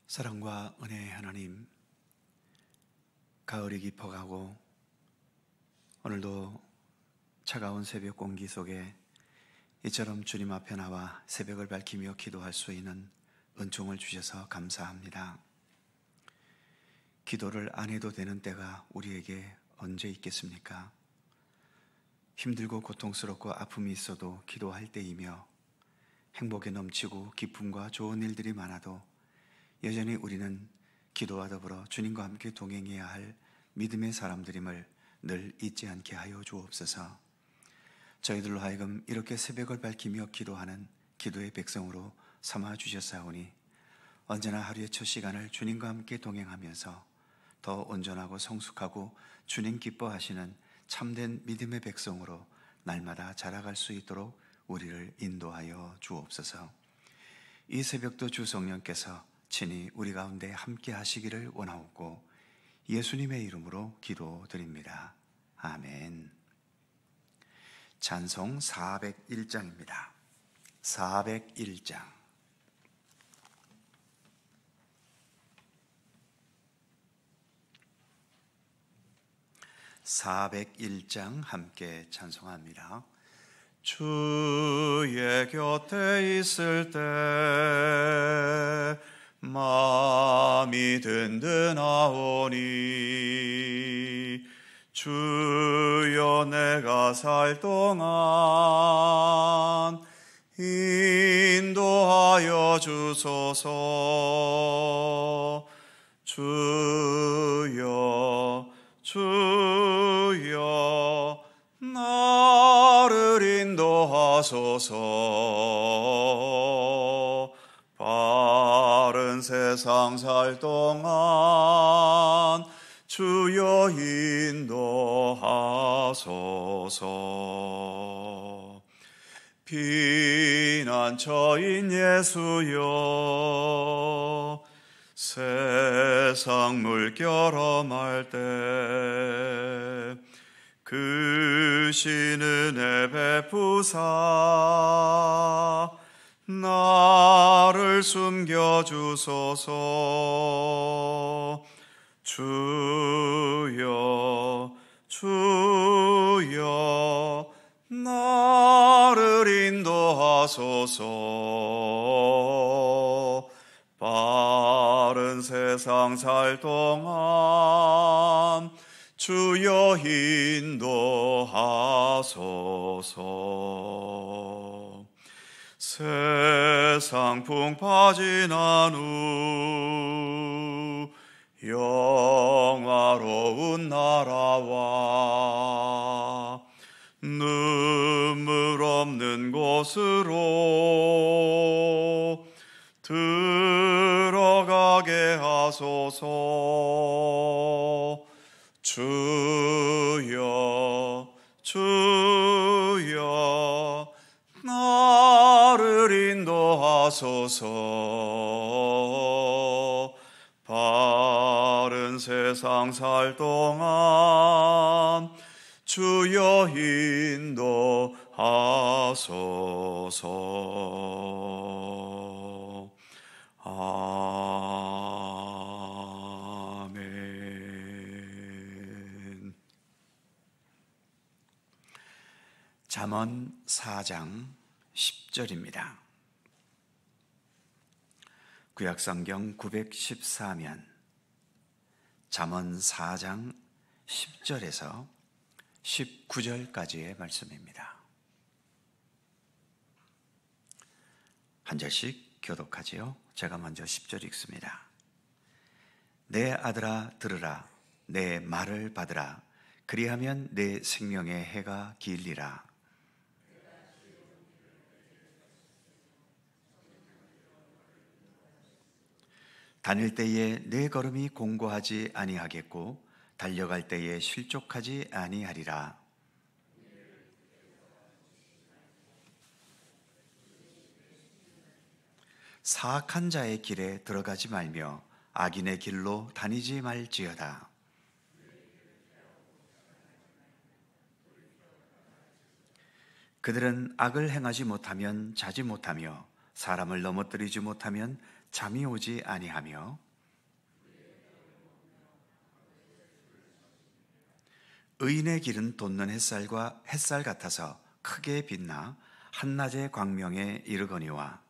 사랑과 은혜의 하나님, 가을이 깊어가고 오늘도 차가운 새벽 공기 속에 이처럼 주님 앞에 나와 새벽을 밝히며 기도할 수 있는 은총을 주셔서 감사합니다. 기도를 안 해도 되는 때가 우리에게 언제 있겠습니까? 힘들고 고통스럽고 아픔이 있어도 기도할 때이며, 행복에 넘치고 기쁨과 좋은 일들이 많아도 여전히 우리는 기도와 더불어 주님과 함께 동행해야 할 믿음의 사람들임을 늘 잊지 않게 하여 주옵소서. 저희들로 하여금 이렇게 새벽을 밝히며 기도하는 기도의 백성으로 삼아 주셨사오니 언제나 하루의 첫 시간을 주님과 함께 동행하면서 더 온전하고 성숙하고 주님 기뻐하시는 참된 믿음의 백성으로 날마다 자라갈 수 있도록 우리를 인도하여 주옵소서. 이 새벽도 주 성령께서 친히 우리 가운데 함께 하시기를 원하옵고 예수님의 이름으로 기도드립니다. 아멘. 찬송 401장입니다. 401장. 함께 찬송합니다. 주의 곁에 있을 때 마음이 든든하오니, 주여 내가 살 동안 인도하여 주소서. 주여 나를 인도하소서. 바른 세상 살 동안 주여 인도하소서. 피난처인 예수여, 세상 물결 험할 때 그 신은혜 베푸사 나를 숨겨주소서. 주여 나를 인도하소서. 바른 세상 살 동안 주여 인도하소서. 세상 풍파 지난 후 영화로운 나라와 눈물 없는 곳으로 들어가게 하소서. 주여 나를 인도하소서. 바른 세상 살 동안 주여 인도하소서. 아멘. 잠언 4장 10절입니다. 구약성경 914면 잠언 4장 10절에서 19절까지의 말씀입니다. 한 절씩 교독하지요. 제가 먼저 10절 읽습니다. 내 아들아 들으라, 내 말을 받으라. 그리하면 내 생명의 해가 길리라. 다닐 때에 내 걸음이 공고하지 아니하겠고 달려갈 때에 실족하지 아니하리라. 사악한 자의 길에 들어가지 말며 악인의 길로 다니지 말지어다. 그들은 악을 행하지 못하면 자지 못하며 사람을 넘어뜨리지 못하면 잠이 오지 아니하며 의인의 길은 돋는 햇살 같아서 크게 빛나 한낮의 광명에 이르거니와.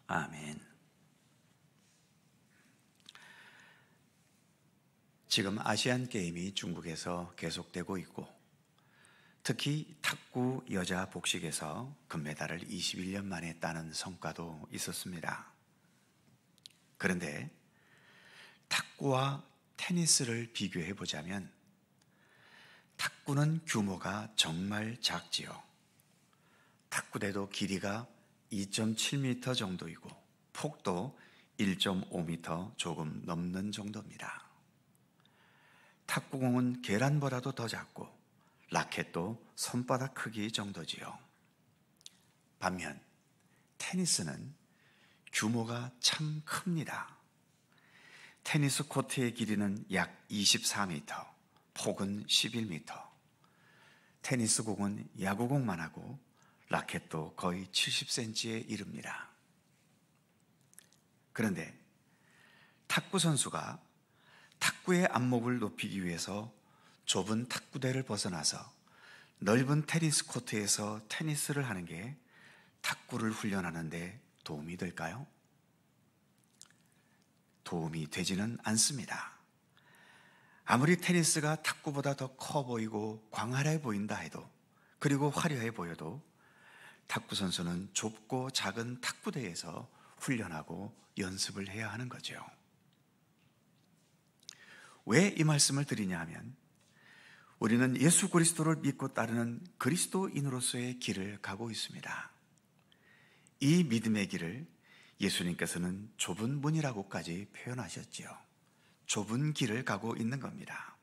아멘. 지금 아시안 게임이 중국에서 계속되고 있고, 특히 탁구 여자 복식에서 금메달을 21년 만에 따는 성과도 있었습니다. 그런데 탁구와 테니스를 비교해 보자면 탁구는 규모가 정말 작지요. 탁구대도 길이가 2.7m 정도이고 폭도 1.5m 조금 넘는 정도입니다. 탁구공은 계란보다도 더 작고 라켓도 손바닥 크기 정도지요. 반면 테니스는 규모가 참 큽니다. 테니스 코트의 길이는 약 24m, 폭은 11m. 테니스 공은 야구공만 하고 라켓도 거의 70cm에 이릅니다. 그런데 탁구 선수가 탁구의 안목을 높이기 위해서 좁은 탁구대를 벗어나서 넓은 테니스 코트에서 테니스를 하는 게 탁구를 훈련하는 데 도움이 될까요? 도움이 되지는 않습니다. 아무리 테니스가 탁구보다 더 커 보이고 광활해 보인다 해도, 그리고 화려해 보여도 탁구 선수는 좁고 작은 탁구대에서 훈련하고 연습을 해야 하는 거죠. 왜 이 말씀을 드리냐 하면, 우리는 예수 그리스도를 믿고 따르는 그리스도인으로서의 길을 가고 있습니다. 이 믿음의 길을 예수님께서는 좁은 문이라고까지 표현하셨지요. 좁은 길을 가고 있는 겁니다.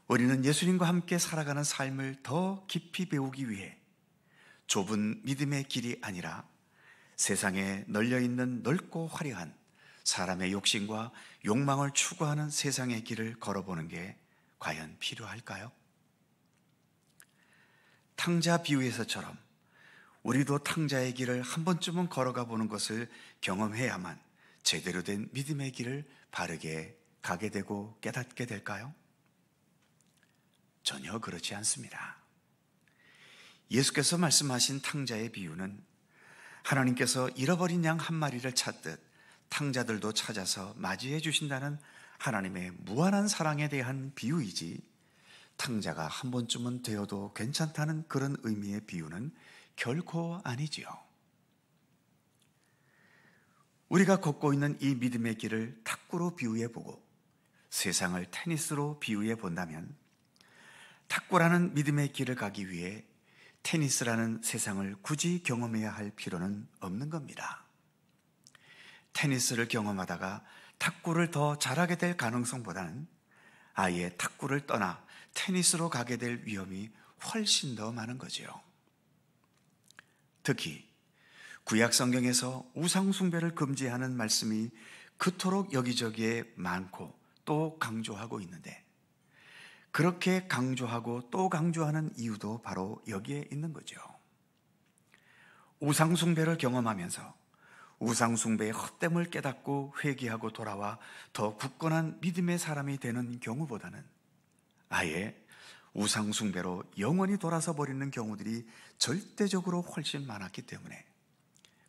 우리는 예수님과 함께 살아가는 삶을 더 깊이 배우기 위해 좁은 믿음의 길이 아니라 세상에 널려있는 넓고 화려한 사람의 욕심과 욕망을 추구하는 세상의 길을 걸어보는 게 과연 필요할까요? 탕자 비유에서처럼 우리도 탕자의 길을 한 번쯤은 걸어가 보는 것을 경험해야만 제대로 된 믿음의 길을 바르게 가게 되고 깨닫게 될까요? 전혀 그렇지 않습니다. 예수께서 말씀하신 탕자의 비유는 하나님께서 잃어버린 양 한 마리를 찾듯 탕자들도 찾아서 맞이해 주신다는 하나님의 무한한 사랑에 대한 비유이지, 탕자가 한 번쯤은 되어도 괜찮다는 그런 의미의 비유는 결코 아니지요. 우리가 걷고 있는 이 믿음의 길을 탁구로 비유해보고 세상을 테니스로 비유해 본다면, 탁구라는 믿음의 길을 가기 위해 테니스라는 세상을 굳이 경험해야 할 필요는 없는 겁니다. 테니스를 경험하다가 탁구를 더 잘하게 될 가능성보다는 아예 탁구를 떠나 테니스로 가게 될 위험이 훨씬 더 많은 거지요. 특히 구약 성경에서 우상 숭배를 금지하는 말씀이 그토록 여기저기에 많고 또 강조하고 있는데, 그렇게 강조하고 또 강조하는 이유도 바로 여기에 있는 거죠. 우상 숭배를 경험하면서 우상 숭배의 헛됨을 깨닫고 회개하고 돌아와 더 굳건한 믿음의 사람이 되는 경우보다는 아예 우상 숭배로 영원히 돌아서 버리는 경우들이 절대적으로 훨씬 많았기 때문에,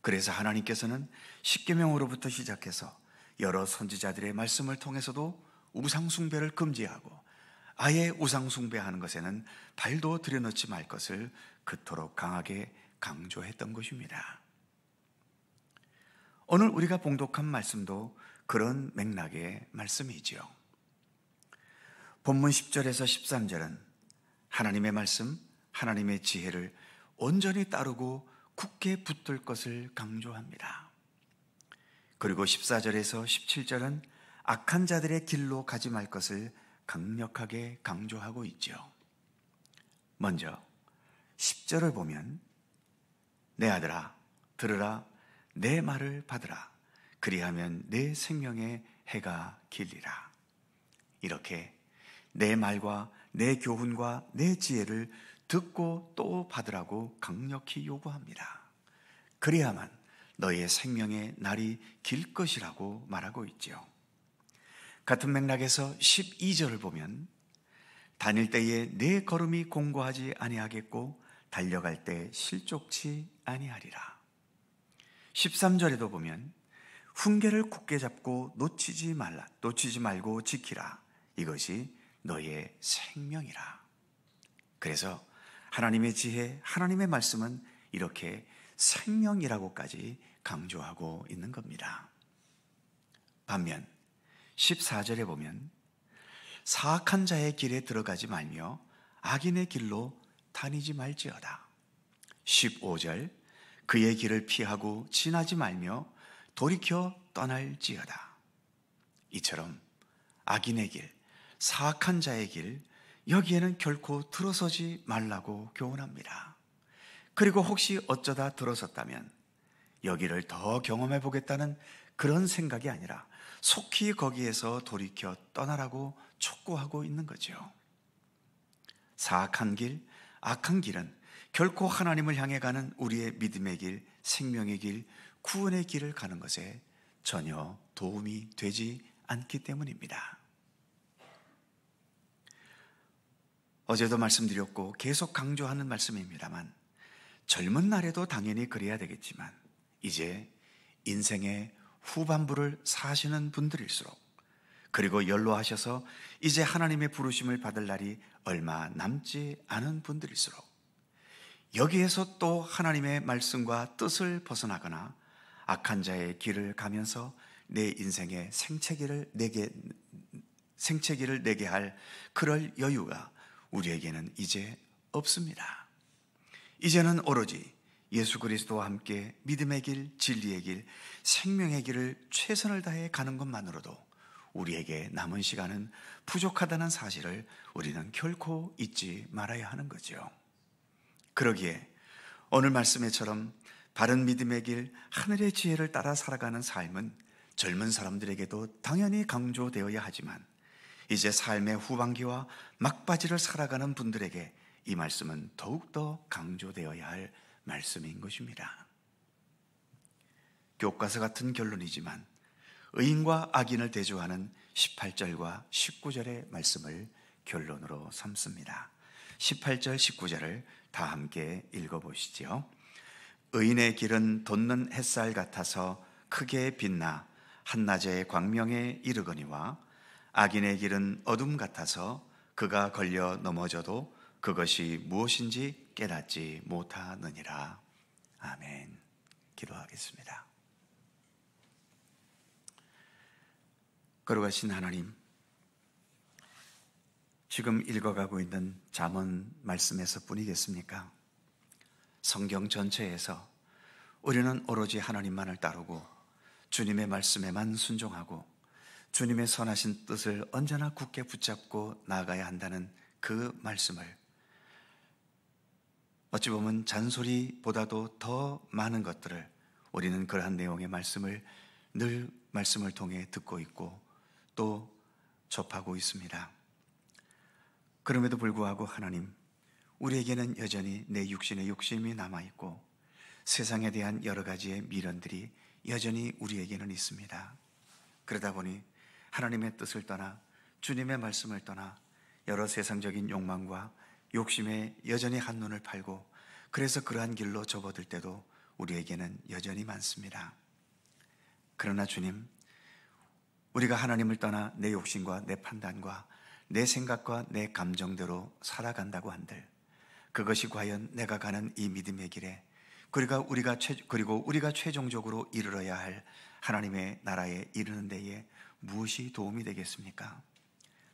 그래서 하나님께서는 십계명으로부터 시작해서 여러 선지자들의 말씀을 통해서도 우상 숭배를 금지하고 아예 우상 숭배하는 것에는 발도 들여놓지 말 것을 그토록 강하게 강조했던 것입니다. 오늘 우리가 봉독한 말씀도 그런 맥락의 말씀이지요. 본문 10절에서 13절은 하나님의 말씀, 하나님의 지혜를 온전히 따르고 굳게 붙들 것을 강조합니다. 그리고 14절에서 17절은 악한 자들의 길로 가지 말 것을 강력하게 강조하고 있죠. 먼저 10절을 보면 내 아들아 들으라, 내 말을 받으라, 그리하면 내 생명의 해가 길리라. 이렇게 내 말과 내 교훈과 내 지혜를 듣고 또 받으라고 강력히 요구합니다. 그래야만 너의 생명의 날이 길 것이라고 말하고 있지요. 같은 맥락에서 12절을 보면 다닐 때에 내 걸음이 공고하지 아니하겠고 달려갈 때 실족치 아니하리라. 13절에도 보면 훈계를 굳게 잡고 놓치지 말고 지키라. 이것이 너의 생명이라. 그래서 하나님의 지혜, 하나님의 말씀은 이렇게 생명이라고까지 강조하고 있는 겁니다. 반면 14절에 보면 사악한 자의 길에 들어가지 말며 악인의 길로 다니지 말지어다. 15절 그의 길을 피하고 지나지 말며 돌이켜 떠날지어다. 이처럼 악인의 길, 사악한 자의 길, 여기에는 결코 들어서지 말라고 교훈합니다. 그리고 혹시 어쩌다 들어섰다면 여기를 더 경험해 보겠다는 그런 생각이 아니라 속히 거기에서 돌이켜 떠나라고 촉구하고 있는 거죠. 사악한 길, 악한 길은 결코 하나님을 향해 가는 우리의 믿음의 길, 생명의 길, 구원의 길을 가는 것에 전혀 도움이 되지 않기 때문입니다. 어제도 말씀드렸고 계속 강조하는 말씀입니다만 젊은 날에도 당연히 그래야 되겠지만 이제 인생의 후반부를 사시는 분들일수록, 그리고 연로하셔서 이제 하나님의 부르심을 받을 날이 얼마 남지 않은 분들일수록 여기에서 또 하나님의 말씀과 뜻을 벗어나거나 악한 자의 길을 가면서 내 인생의 생채기를 내게 할 그럴 여유가 우리에게는 이제 없습니다. 이제는 오로지 예수 그리스도와 함께 믿음의 길, 진리의 길, 생명의 길을 최선을 다해 가는 것만으로도 우리에게 남은 시간은 부족하다는 사실을 우리는 결코 잊지 말아야 하는 거죠. 그러기에 오늘 말씀에처럼 바른 믿음의 길, 하늘의 지혜를 따라 살아가는 삶은 젊은 사람들에게도 당연히 강조되어야 하지만 이제 삶의 후반기와 막바지를 살아가는 분들에게 이 말씀은 더욱더 강조되어야 할 말씀인 것입니다. 교과서 같은 결론이지만 의인과 악인을 대조하는 18절과 19절의 말씀을 결론으로 삼습니다. 18절, 19절을 다 함께 읽어보시죠. 의인의 길은 돋는 햇살 같아서 크게 빛나 한낮의 광명에 이르거니와 악인의 길은 어둠 같아서 그가 걸려 넘어져도 그것이 무엇인지 깨닫지 못하느니라. 아멘. 기도하겠습니다. 거룩하신 하나님, 지금 읽어가고 있는 잠언 말씀에서 뿐이겠습니까? 성경 전체에서 우리는 오로지 하나님만을 따르고 주님의 말씀에만 순종하고 주님의 선하신 뜻을 언제나 굳게 붙잡고 나아가야 한다는 그 말씀을, 어찌 보면 잔소리보다도 더 많은 것들을 우리는 그러한 내용의 말씀을 늘 말씀을 통해 듣고 있고 또 접하고 있습니다. 그럼에도 불구하고 하나님, 우리에게는 여전히 내 육신의 욕심이 남아있고 세상에 대한 여러 가지의 미련들이 여전히 우리에게는 있습니다. 그러다 보니 하나님의 뜻을 떠나 주님의 말씀을 떠나 여러 세상적인 욕망과 욕심에 여전히 한눈을 팔고 그래서 그러한 길로 접어들 때도 우리에게는 여전히 많습니다. 그러나 주님, 우리가 하나님을 떠나 내 욕심과 내 판단과 내 생각과 내 감정대로 살아간다고 한들 그것이 과연 내가 가는 이 믿음의 길에 그리고 우리가 최종적으로 이르러야 할 하나님의 나라에 이르는 데에 무엇이 도움이 되겠습니까?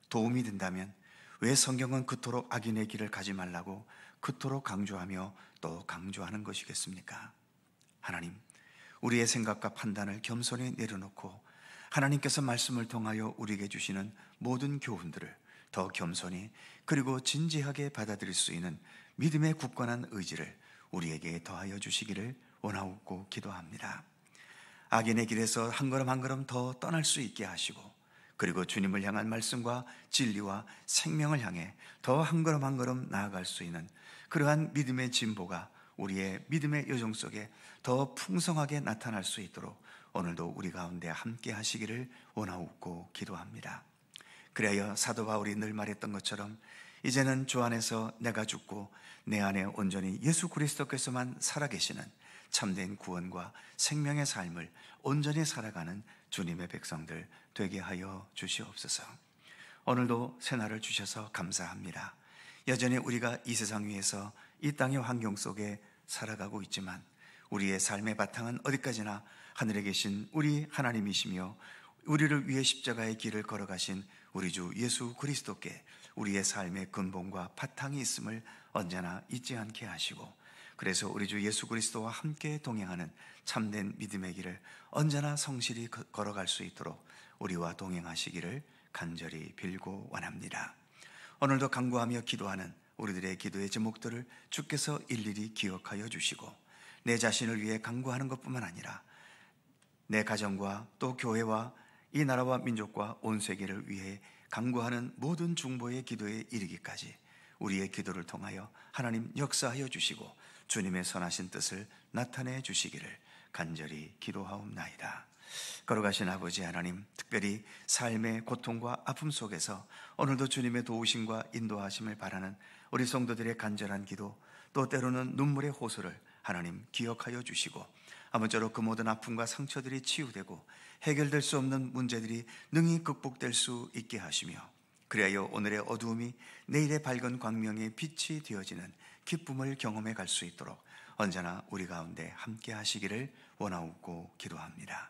도움이 된다면 왜 성경은 그토록 악인의 길을 가지 말라고 그토록 강조하며 또 강조하는 것이겠습니까? 하나님, 우리의 생각과 판단을 겸손히 내려놓고 하나님께서 말씀을 통하여 우리에게 주시는 모든 교훈들을 더 겸손히 그리고 진지하게 받아들일 수 있는 믿음의 굳건한 의지를 우리에게 더하여 주시기를 원하고 기도합니다. 악인의 길에서 한 걸음 한 걸음 더 떠날 수 있게 하시고 그리고 주님을 향한 말씀과 진리와 생명을 향해 더 한 걸음 한 걸음 나아갈 수 있는 그러한 믿음의 진보가 우리의 믿음의 여정 속에 더 풍성하게 나타날 수 있도록 오늘도 우리 가운데 함께 하시기를 원하옵고 기도합니다. 그래야 사도 바울이 늘 말했던 것처럼 이제는 주 안에서 내가 죽고 내 안에 온전히 예수 그리스도께서만 살아계시는 참된 구원과 생명의 삶을 온전히 살아가는 주님의 백성들 되게 하여 주시옵소서. 오늘도 새날을 주셔서 감사합니다. 여전히 우리가 이 세상 위에서 이 땅의 환경 속에 살아가고 있지만 우리의 삶의 바탕은 어디까지나 하늘에 계신 우리 하나님이시며 우리를 위해 십자가의 길을 걸어가신 우리 주 예수 그리스도께 우리의 삶의 근본과 바탕이 있음을 언제나 잊지 않게 하시고, 그래서 우리 주 예수 그리스도와 함께 동행하는 참된 믿음의 길을 언제나 성실히 걸어갈 수 있도록 우리와 동행하시기를 간절히 빌고 원합니다. 오늘도 간구하며 기도하는 우리들의 기도의 제목들을 주께서 일일이 기억하여 주시고, 내 자신을 위해 간구하는 것뿐만 아니라 내 가정과 또 교회와 이 나라와 민족과 온 세계를 위해 간구하는 모든 중보의 기도에 이르기까지 우리의 기도를 통하여 하나님 역사하여 주시고 주님의 선하신 뜻을 나타내 주시기를 간절히 기도하옵나이다. 걸어가신 아버지 하나님, 특별히 삶의 고통과 아픔 속에서 오늘도 주님의 도우심과 인도하심을 바라는 우리 성도들의 간절한 기도, 또 때로는 눈물의 호소를 하나님 기억하여 주시고, 아무쪼록 그 모든 아픔과 상처들이 치유되고 해결될 수 없는 문제들이 능히 극복될 수 있게 하시며, 그리하여 오늘의 어두움이 내일의 밝은 광명의 빛이 되어지는 기쁨을 경험해 갈 수 있도록 언제나 우리 가운데 함께 하시기를 원하옵고 기도합니다.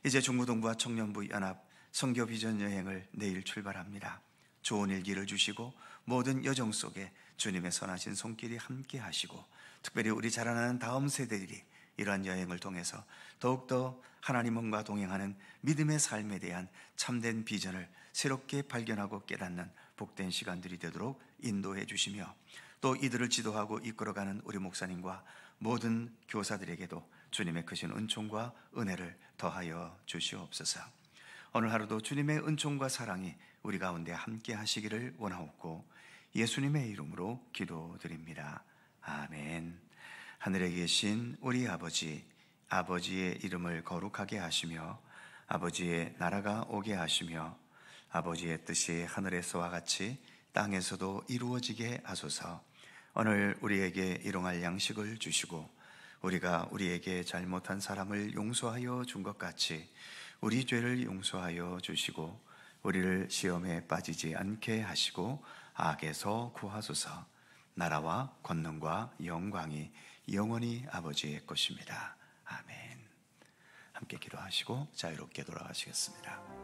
이제 중고등부와 청년부 연합 선교 비전 여행을 내일 출발합니다. 좋은 일기를 주시고 모든 여정 속에 주님의 선하신 손길이 함께 하시고, 특별히 우리 자라나는 다음 세대들이 이러한 여행을 통해서 더욱더 하나님과 동행하는 믿음의 삶에 대한 참된 비전을 새롭게 발견하고 깨닫는 복된 시간들이 되도록 인도해 주시며, 또 이들을 지도하고 이끌어가는 우리 목사님과 모든 교사들에게도 주님의 크신 은총과 은혜를 더하여 주시옵소서. 오늘 하루도 주님의 은총과 사랑이 우리 가운데 함께 하시기를 원하옵고 예수님의 이름으로 기도드립니다. 아멘. 하늘에 계신 우리 아버지, 아버지의 이름을 거룩하게 하시며 아버지의 나라가 오게 하시며 아버지의 뜻이 하늘에서와 같이 땅에서도 이루어지게 하소서. 오늘 우리에게 일용할 양식을 주시고 우리가 우리에게 잘못한 사람을 용서하여 준 것 같이 우리 죄를 용서하여 주시고 우리를 시험에 빠지지 않게 하시고 악에서 구하소서. 나라와 권능과 영광이 영원히 아버지의 것입니다. 아멘. 함께 기도하시고 자유롭게 돌아가시겠습니다.